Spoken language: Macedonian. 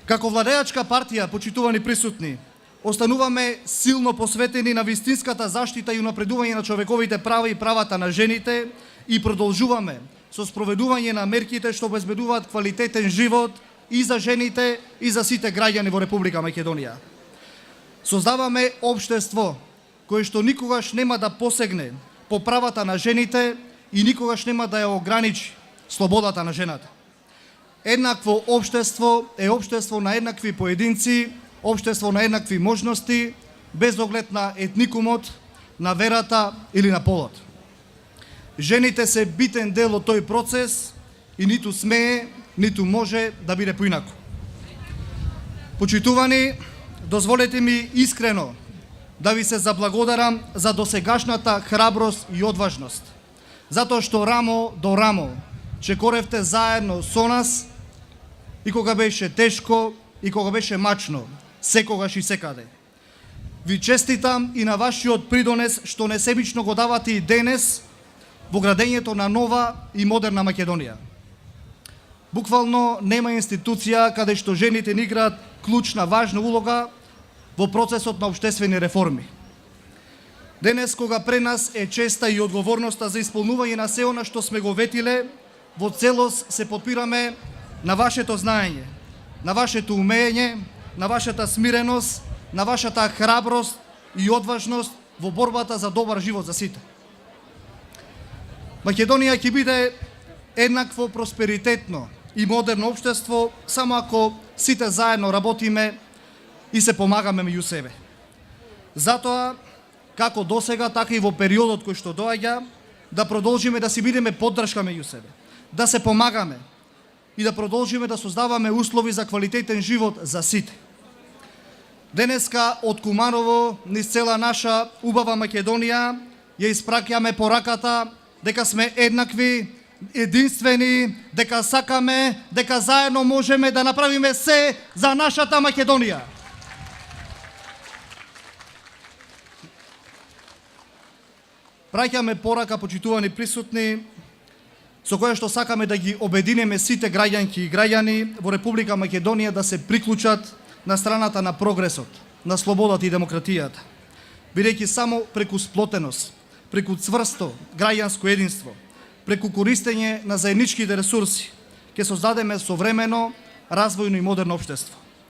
Како владеачка партија, почитувани присутни, остануваме силно посветени на вистинската заштита и унапредување на човековите права и правата на жените и продолжуваме со спроведување на мерките што обезбедуваат квалитетен живот и за жените и за сите граѓани во Република Македонија. Создаваме општество кое што никогаш нема да посегне по правата на жените и никогаш нема да ја ограничи слободата на жената. Еднакво општество е општество на еднакви поединци, општество на еднакви можности, без оглед на етникумот, на верата или на полот. Жените се битен дел од тој процес и ниту смее, ниту може да биде поинаку. Почитувани, дозволете ми искрено да ви се заблагодарам за досегашната храброст и одважност, затоа што рамо до рамо чекоревте заедно со нас и кога беше тешко и кога беше мачно, секогаш и секаде. Ви честитам и на вашиот придонес што несебично го давате и денес во градењето на нова и модерна Македонија. Буквално нема институција каде што жените не играат клучна важна улога во процесот на општествени реформи. Денес кога пред нас е честа и одговорноста за исполнување на се она што сме го ветиле, во целост се подпираме на вашето знаење, на вашето умење, на вашата смиреност, на вашата храброст и одважност во борбата за добар живот за сите. Македонија ќе биде еднакво просперитетно и модерно општество само ако сите заедно работиме и се помагаме меѓу себе. Затоа, како досега, така и во периодот кој што доаѓа, да продолжиме да си бидеме поддршка меѓу себе, да се помагаме и да продолжиме да создаваме услови за квалитетен живот за сите. Денеска од Куманово низ цела наша убава Македонија ја испраќаме пораката дека сме еднакви, единствени, дека сакаме, дека заедно можеме да направиме се за нашата Македонија. Праќаме порака, почитувани присутни, со која што сакаме да ги обединеме сите граѓанки и граѓани во Република Македонија да се приклучат на страната на прогресот, на слободата и демократијата, бидејќи само преку сплотеност, преку цврсто граѓанско единство, преку користење на заедничките ресурси, ќе создадеме современо, развојно и модерно општество.